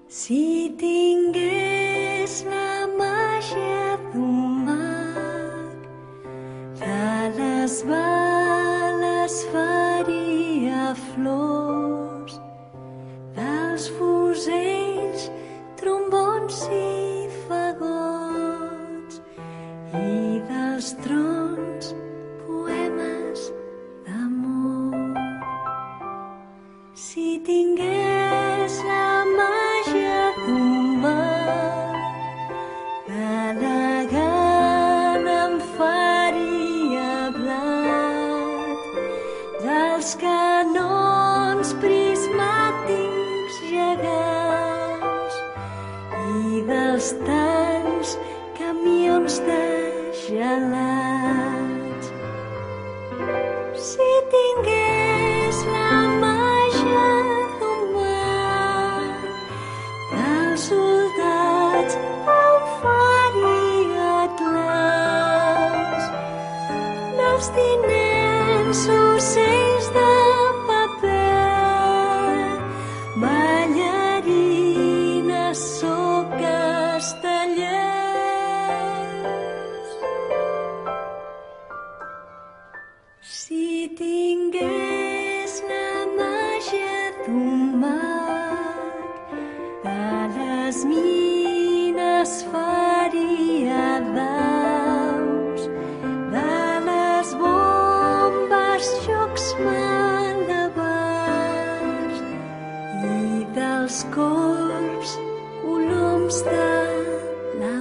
Si tingués la màgia d'un mag, de les bales faria flors, dels fusells, trombons i fagots, i dels trons, poemes d'amor. Si tingués la màgia d'un mag, de la gana em faria blat, dels canons prismàtics gegants i dels tants camions de gelats. Si tingués la màgia d'un mag, dels soldats em faria claus, dels tinents ocells de paper, ballarines o castellers. Si tingués la màgia d'un mag, de les mines faria daus, de les bombes jocs malabars i dels corbs coloms de la